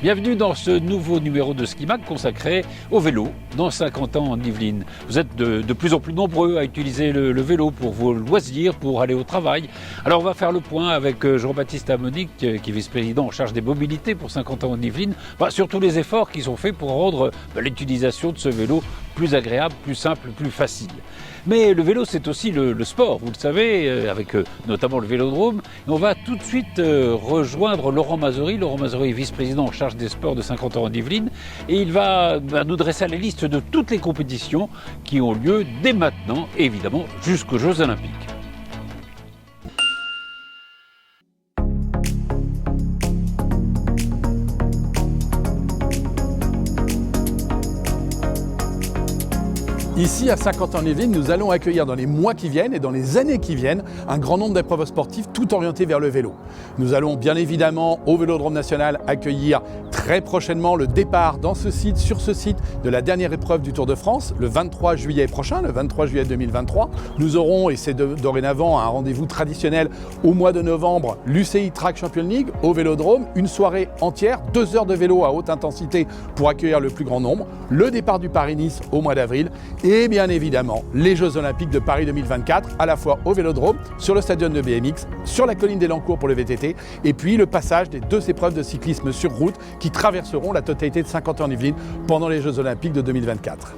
Bienvenue dans ce nouveau numéro de Ski Mag consacré au vélo dans 50 ans en Yvelines. Vous êtes de plus en plus nombreux à utiliser le vélo pour vos loisirs, pour aller au travail. Alors on va faire le point avec Jean-Baptiste Amonique, qui est vice-président en charge des mobilités pour 50 ans en Yvelines, sur tous les efforts qui sont faits pour rendre l'utilisation de ce vélo plus agréable, plus simple, plus facile. Mais le vélo, c'est aussi le sport, vous le savez, avec notamment le Vélodrome. Et on va tout de suite rejoindre Laurent Mazory. Laurent Mazory est vice-président en charge des sports de 50 ans en Yvelines. Et il va nous dresser la liste de toutes les compétitions qui ont lieu dès maintenant, et évidemment jusqu'aux Jeux Olympiques. Ici, à 50 ans en Yvelines, nous allons accueillir dans les mois qui viennent et dans les années qui viennent un grand nombre d'épreuves sportives tout orientées vers le vélo. Nous allons bien évidemment au Vélodrome national accueillir très prochainement le départ sur ce site de la dernière épreuve du Tour de France, le 23 juillet prochain, le 23 juillet 2023. Nous aurons, et c'est dorénavant un rendez-vous traditionnel au mois de novembre, l'UCI Track Champions League au Vélodrome, une soirée entière, 2 heures de vélo à haute intensité pour accueillir le plus grand nombre, le départ du Paris-Nice au mois d'avril, et bien évidemment les Jeux Olympiques de Paris 2024, à la fois au Vélodrome, sur le stadium de BMX, sur la colline des Lancours pour le VTT, et puis le passage des 2 épreuves de cyclisme sur route qui traverseront la totalité de 50 ans en Yvelines pendant les Jeux Olympiques de 2024.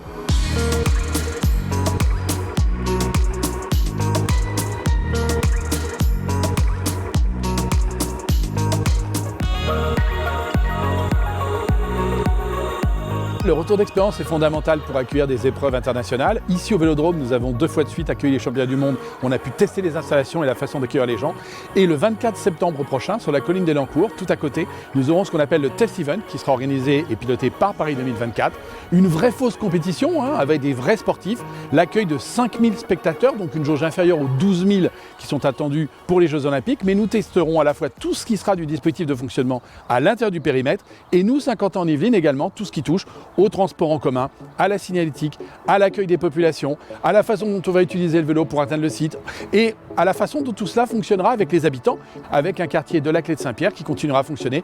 Le retour d'expérience est fondamental pour accueillir des épreuves internationales. Ici au Vélodrome, nous avons 2 fois de suite accueilli les championnats du monde. On a pu tester les installations et la façon d'accueillir les gens. Et le 24 septembre prochain, sur la colline des Lancours, tout à côté, nous aurons ce qu'on appelle le Test Event qui sera organisé et piloté par Paris 2024. Une vraie fausse compétition avec des vrais sportifs. L'accueil de 5000 spectateurs, donc une jauge inférieure aux 12 000 qui sont attendus pour les Jeux Olympiques. Mais nous testerons à la fois tout ce qui sera du dispositif de fonctionnement à l'intérieur du périmètre et nous, 50 ans en Yvelines également, tout ce qui touche au transport en commun, à la signalétique, à l'accueil des populations, à la façon dont on va utiliser le vélo pour atteindre le site et à la façon dont tout cela fonctionnera avec les habitants, avec un quartier de la Clé de Saint-Pierre qui continuera à fonctionner.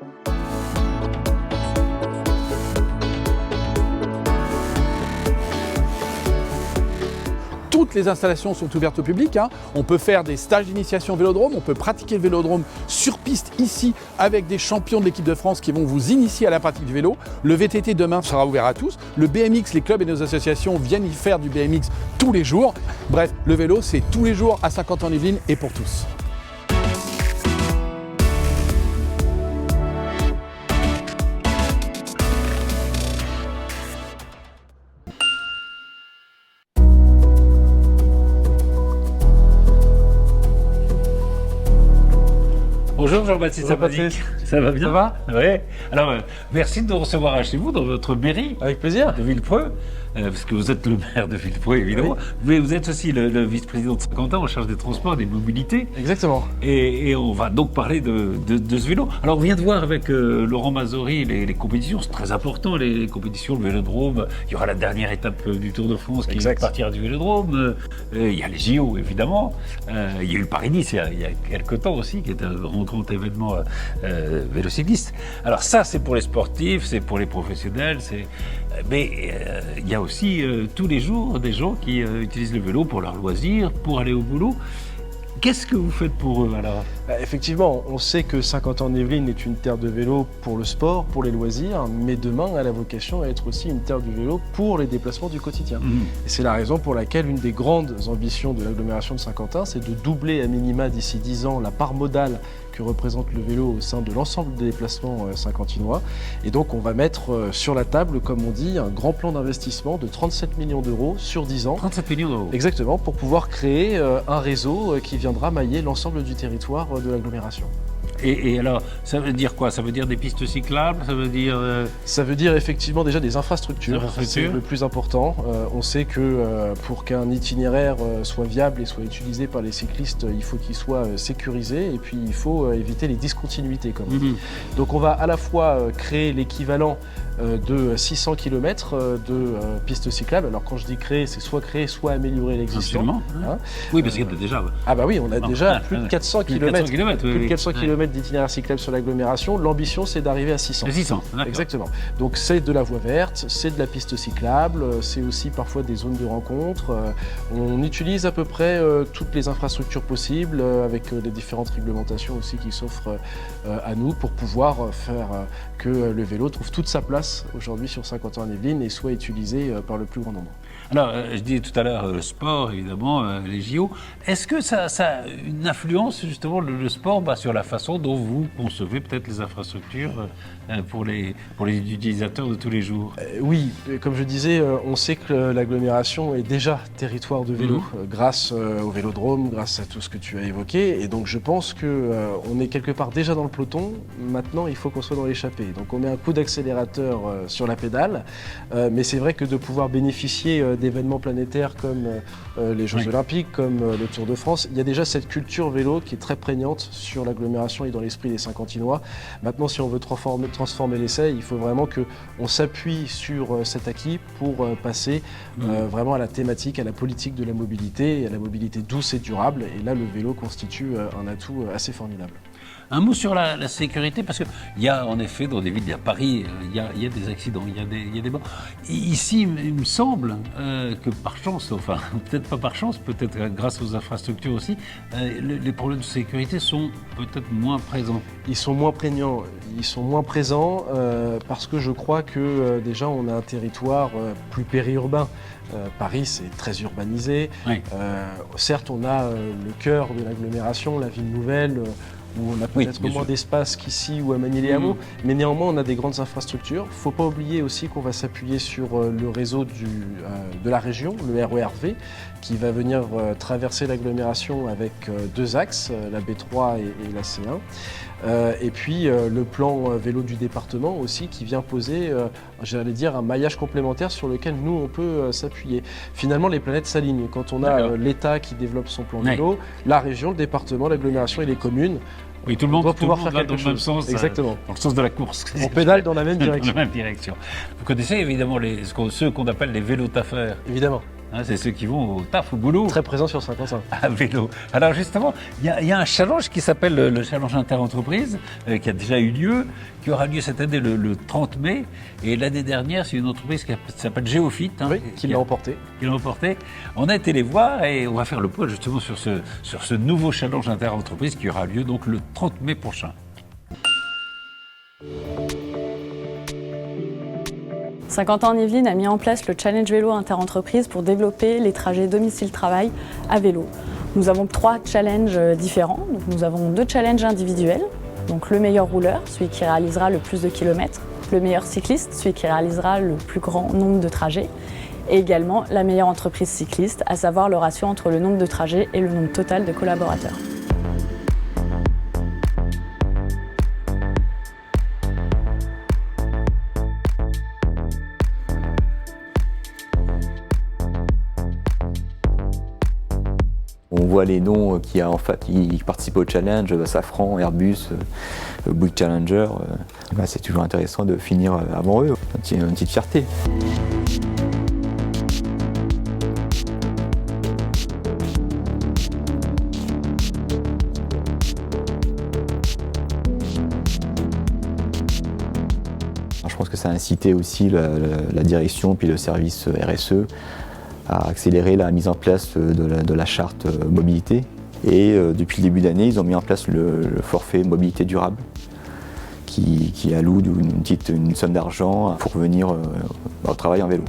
Toutes les installations sont ouvertes au public. On peut faire des stages d'initiation Vélodrome, on peut pratiquer le Vélodrome sur piste ici avec des champions de l'équipe de France qui vont vous initier à la pratique du vélo. Le VTT demain sera ouvert à tous. Le BMX, les clubs et nos associations viennent y faire du BMX tous les jours. Bref, le vélo, c'est tous les jours à 50 ans en Yvelines et pour tous. Bonjour Jean-Baptiste Amonique. Ça va bien? Ça va? Oui. Alors, merci de nous recevoir chez vous, dans votre mairie. Avec plaisir. De Villepreux, parce que vous êtes le maire de Villepreux, évidemment. Oui. Mais vous êtes aussi le vice-président de 50 ans en charge des transports et des mobilités. Exactement. Et on va donc parler de ce vélo. Alors, on vient de voir avec Laurent Mazory les compétitions. C'est très important, les compétitions, le Vélodrome. Il y aura la dernière étape du Tour de France qui partira du Vélodrome. Il y a les JO, évidemment. Il y a eu Paris-Nice il y a quelques temps aussi, qui est un grand événement vélocycliste. Alors ça, c'est pour les sportifs, c'est pour les professionnels, mais il y a aussi tous les jours des gens qui utilisent le vélo pour leur loisir, pour aller au boulot. Qu'est-ce que vous faites pour eux alors? Effectivement, on sait que 50 ans en Yvelines est une terre de vélo pour le sport, pour les loisirs, mais demain elle a la vocation à être aussi une terre du vélo pour les déplacements du quotidien. Et c'est la raison pour laquelle une des grandes ambitions de l'agglomération de Saint-Quentin, c'est de doubler à minima d'ici 10 ans la part modale que représente le vélo au sein de l'ensemble des déplacements saint-quentinois. Et donc on va mettre sur la table, comme on dit, un grand plan d'investissement de 37 millions d'euros sur 10 ans. 37 millions d'euros. Exactement, pour pouvoir créer un réseau qui viendra mailler l'ensemble du territoire de l'agglomération. Et alors, ça veut dire quoi? Ça veut dire des pistes cyclables? Ça veut dire... Ça veut dire effectivement déjà des infrastructures. C'est le plus important. On sait que pour qu'un itinéraire soit viable et soit utilisé par les cyclistes, il faut qu'il soit sécurisé et puis il faut éviter les discontinuités, comme on dit. Donc on va à la fois créer l'équivalent de 600 km de pistes cyclables. Alors quand je dis créer, c'est soit créer, soit améliorer l'existant. Absolument. Oui, parce qu'il y en a déjà. Ah bah oui, on a déjà plus de 400 km. Plus de 400 km, plus de 400 km d'itinéraires cyclables sur l'agglomération. L'ambition, c'est d'arriver à 600. 600, d'accord. Exactement. Donc c'est de la voie verte, c'est de la piste cyclable, c'est aussi parfois des zones de rencontre. On utilise à peu près toutes les infrastructures possibles avec les différentes réglementations aussi qui s'offrent à nous pour pouvoir faire que le vélo trouve toute sa place aujourd'hui sur Saint-Quentin-en-Yvelines et soit utilisé par le plus grand nombre. Alors, je disais tout à l'heure, le sport, évidemment, les JO. Est-ce que ça a une influence, justement, le sport, sur la façon dont vous concevez peut-être les infrastructures pour les utilisateurs de tous les jours? Oui, comme je disais, on sait que l'agglomération est déjà territoire de vélo, grâce au vélodrome, grâce à tout ce que tu as évoqué. Et donc, je pense qu'on est quelque part déjà dans le peloton. Maintenant, il faut qu'on soit dans l'échappée. Donc, on met un coup d'accélérateur sur la pédale. Mais c'est vrai que de pouvoir bénéficier d'événements planétaires comme les Jeux Olympiques, comme le Tour de France, il y a déjà cette culture vélo qui est très prégnante sur l'agglomération et dans l'esprit des Saint-Quentinois. Maintenant, si on veut transformer l'essai, il faut vraiment qu'on s'appuie sur cet acquis pour passer vraiment à la thématique, à la politique de la mobilité, et à la mobilité douce et durable. Et là, le vélo constitue un atout assez formidable. Un mot sur la sécurité, parce qu'il y a en effet dans des villes, il y a Paris, il y a des accidents, il y a des morts. Ici, il me semble que par chance, enfin peut-être pas par chance, peut-être grâce aux infrastructures aussi, les problèmes de sécurité sont peut-être moins présents. Ils sont moins prégnants, ils sont moins présents parce que je crois que déjà on a un territoire plus périurbain. Paris, c'est très urbanisé. Oui. Certes, on a le cœur de l'agglomération, la ville nouvelle, où on a peut-être moins d'espace qu'ici ou à Magny-les-Hameaux, mais néanmoins on a des grandes infrastructures. Il ne faut pas oublier aussi qu'on va s'appuyer sur le réseau de la région, le RERV, qui va venir traverser l'agglomération avec deux axes, la B3 et la C1. Et puis le plan vélo du département aussi qui vient poser, j'allais dire, un maillage complémentaire sur lequel nous on peut s'appuyer. Finalement les planètes s'alignent. Quand on a l'État qui développe son plan vélo, la région, le département, l'agglomération et les communes, oui, tout le monde doit pouvoir faire va quelque dans le même sens, exactement. Dans le sens de la course. On pédale dans la même direction. Dans la même direction. Vous connaissez évidemment ceux qu'on appelle les vélotaffeurs. Évidemment. C'est ceux qui vont au taf, au boulot. Très présents sur Saint-Quentin. À vélo. Alors justement, il y a un challenge qui s'appelle le challenge interentreprise, qui a déjà eu lieu, qui aura lieu cette année le 30 mai. Et l'année dernière, c'est une entreprise qui s'appelle Géofit. Qui l'a emporté. Qui l'a emporté. On a été les voir et on va faire le point justement sur ce nouveau challenge interentreprise qui aura lieu donc le 30 mai prochain. Saint-Quentin-en-Yvelines a mis en place le challenge vélo interentreprise pour développer les trajets domicile-travail à vélo. Nous avons 3 challenges différents. Donc, nous avons 2 challenges individuels. Donc, le meilleur rouleur, celui qui réalisera le plus de kilomètres. Le meilleur cycliste, celui qui réalisera le plus grand nombre de trajets. Et également la meilleure entreprise cycliste, à savoir le ratio entre le nombre de trajets et le nombre total de collaborateurs. On voit les noms qui participent au challenge, Safran, Airbus, Bouygues Challenger. C'est toujours intéressant de finir avant eux, une petite fierté. Je pense que ça a incité aussi la direction puis le service RSE à accélérer la mise en place de la charte mobilité. Et depuis le début d'année, ils ont mis en place le forfait mobilité durable qui alloue une somme d'argent pour venir au travail en vélo.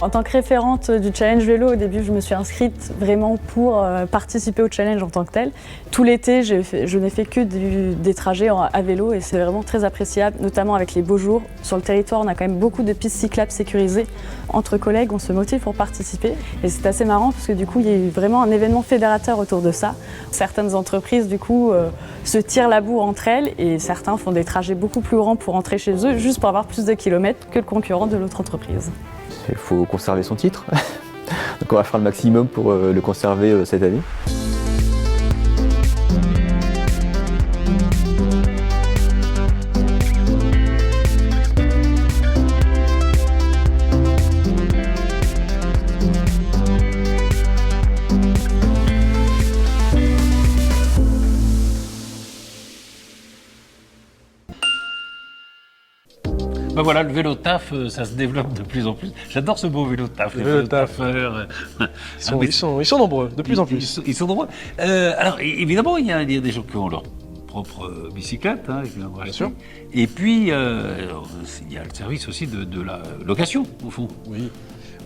En tant que référente du challenge vélo, au début, je me suis inscrite vraiment pour participer au challenge en tant que tel. Tout l'été, je n'ai fait que des trajets à vélo et c'est vraiment très appréciable, notamment avec les beaux jours. Sur le territoire, on a quand même beaucoup de pistes cyclables sécurisées. Entre collègues, on se motive pour participer et c'est assez marrant parce que du coup, il y a eu vraiment un événement fédérateur autour de ça. Certaines entreprises, du coup, se tirent la bourre entre elles et certains font des trajets beaucoup plus grands pour rentrer chez eux, juste pour avoir plus de kilomètres que le concurrent de l'autre entreprise. Il faut conserver son titre, donc on va faire le maximum pour le conserver cette année. voilà, le vélo taf, ça se développe de plus en plus. J'adore ce mot vélo taf. Le Les vélo vélos taf. taffeurs. Ils sont nombreux, de plus en plus. Ils sont nombreux. Alors, évidemment, il y a des gens qui ont leur propre bicyclette, hein, qui l'ont acheté. sûr. Et puis, il y a le service aussi de la location, au fond. Oui.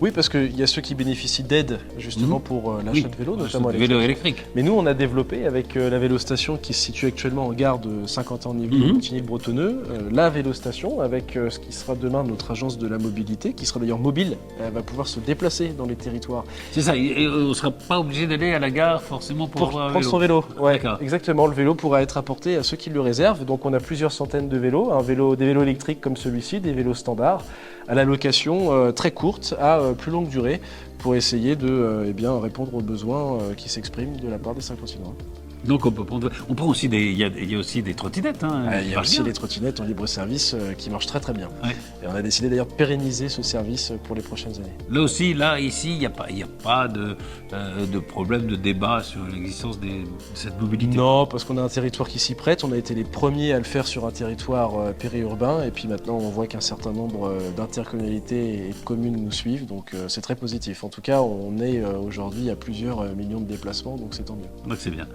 Oui, parce qu'il y a ceux qui bénéficient d'aide justement pour l'achat de vélos, notamment de vélo électrique. Mais nous, on a développé avec la vélostation qui se situe actuellement en gare de Saint-Quentin-en-Yvelines, Montigny-le-Bretonneux, la vélostation avec ce qui sera demain notre agence de la mobilité, qui sera d'ailleurs mobile, elle va pouvoir se déplacer dans les territoires. C'est ça, et on ne sera pas obligé d'aller à la gare forcément pour avoir un prendre vélo. son vélo. Ouais, D'accord. exactement. Le vélo pourra être apporté à ceux qui le réservent. Donc on a plusieurs centaines de vélos, des vélos électriques comme celui-ci, des vélos standards, à la location très courte, à plus longue durée, pour essayer de répondre aux besoins qui s'expriment de la part des 50 citoyens. Donc on prend aussi il y a aussi des trottinettes. Hein, Il y a aussi les trottinettes en libre service qui marchent très très bien. Ouais. Et on a décidé d'ailleurs de pérenniser ce service pour les prochaines années. Là aussi, ici, il n'y a pas de problème de débat sur l'existence de cette mobilité. Non, parce qu'on a un territoire qui s'y prête. On a été les premiers à le faire sur un territoire périurbain. Et puis maintenant, on voit qu'un certain nombre d'intercommunalités et de communes nous suivent. Donc c'est très positif. En tout cas, on est aujourd'hui à plusieurs millions de déplacements. Donc c'est tant mieux. Donc c'est bien.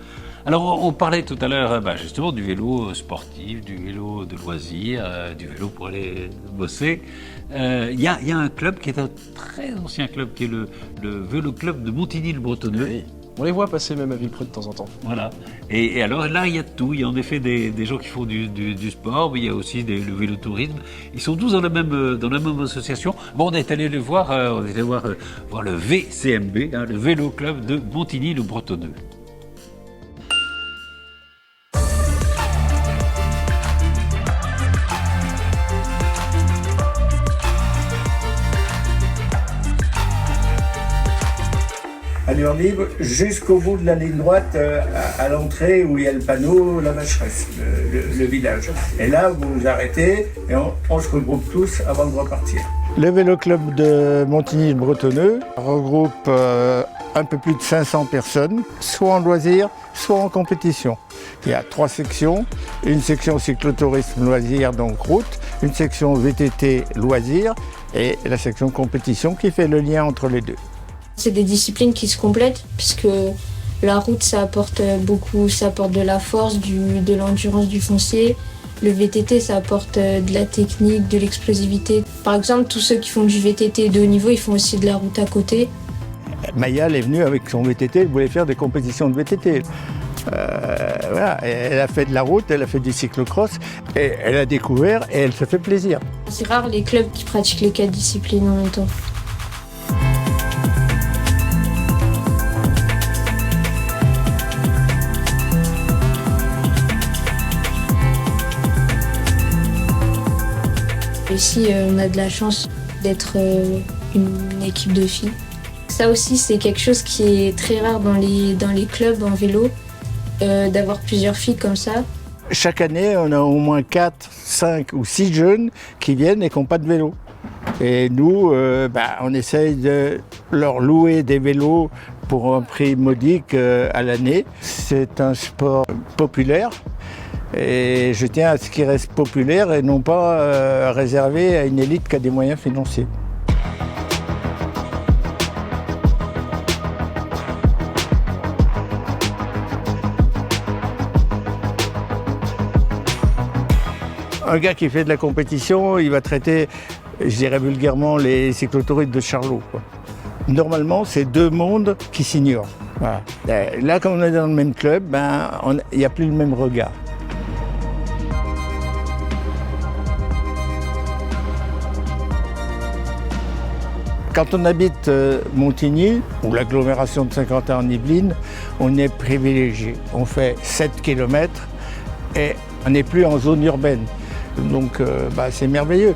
Alors on parlait tout à l'heure justement du vélo sportif, du vélo de loisir, du vélo pour aller bosser. Il y a un club qui est un très ancien club, qui est le vélo club de Montigny-le-Bretonneux. Oui. On les voit passer même à Villepreux de temps en temps. Voilà. Et alors là, il y a de tout. Il y a en effet des gens qui font du sport, mais il y a aussi le vélotourisme. Ils sont tous dans la même association. Bon, on est allé les voir, voir le VCMB, le vélo club de Montigny-le-Bretonneux. Allure libre jusqu'au bout de la ligne droite à l'entrée où il y a le panneau La Vacheresse, le village. Et là, vous vous arrêtez et on se regroupe tous avant de repartir. Le vélo club de Montigny-le-Bretonneux regroupe un peu plus de 500 personnes, soit en loisir, soit en compétition. Il y a 3 sections, une section cyclotourisme loisir, donc route, une section VTT loisir et la section compétition qui fait le lien entre les deux. C'est des disciplines qui se complètent puisque la route ça apporte beaucoup, ça apporte de la force, de l'endurance du foncier. Le VTT ça apporte de la technique, de l'explosivité. Par exemple, tous ceux qui font du VTT de haut niveau, ils font aussi de la route à côté. Maya elle est venue avec son VTT, elle voulait faire des compétitions de VTT. Voilà. Elle a fait de la route, elle a fait du cyclocross, et elle a découvert et elle se fait plaisir. C'est rare les clubs qui pratiquent les 4 disciplines en même temps. Ici, on a de la chance d'être une équipe de filles. Ça aussi, c'est quelque chose qui est très rare dans les clubs en vélo, d'avoir plusieurs filles comme ça. Chaque année, on a au moins 4, 5 ou 6 jeunes qui viennent et qui n'ont pas de vélo. Et nous, on essaye de leur louer des vélos pour un prix modique à l'année. C'est un sport populaire. Et je tiens à ce qu'il reste populaire et non pas réservé à une élite qui a des moyens financiers. Un gars qui fait de la compétition, il va traiter, je dirais vulgairement, les cyclotouristes de Charlot, quoi. Normalement, c'est 2 mondes qui s'ignorent. Voilà. Là, comme on est dans le même club, il n'y a plus le même regard. Quand on habite Montigny, ou l'agglomération de Saint-Quentin-en-Yvelines, on est privilégié. On fait 7 km et on n'est plus en zone urbaine. Donc c'est merveilleux.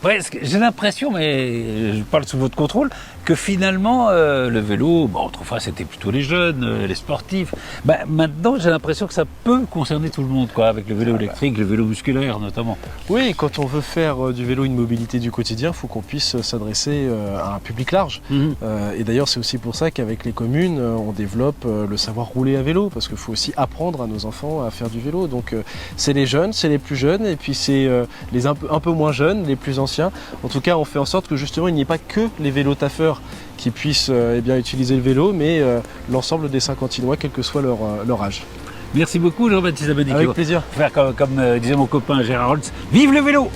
Ouais, j'ai l'impression, mais je parle sous votre contrôle, que finalement, le vélo, bon, autrefois c'était plutôt les jeunes, les sportifs. Maintenant, j'ai l'impression que ça peut concerner tout le monde, quoi, avec le vélo électrique, le vélo musculaire notamment. Oui, quand on veut faire du vélo une mobilité du quotidien, il faut qu'on puisse s'adresser à un public large. Et d'ailleurs, c'est aussi pour ça qu'avec les communes, on développe le savoir rouler à vélo, parce qu'il faut aussi apprendre à nos enfants à faire du vélo. Donc, c'est les jeunes, c'est les plus jeunes, et puis c'est les un peu moins jeunes, les plus anciens. En tout cas, on fait en sorte que justement, il n'y ait pas que les vélos taffeurs qui puissent utiliser le vélo, mais l'ensemble des Saint-Quentinois, quel que soit leur âge. Merci beaucoup Jean-Baptiste Abadie. Avec plaisir. Faire comme disait mon copain Gérard Holtz, vive le vélo.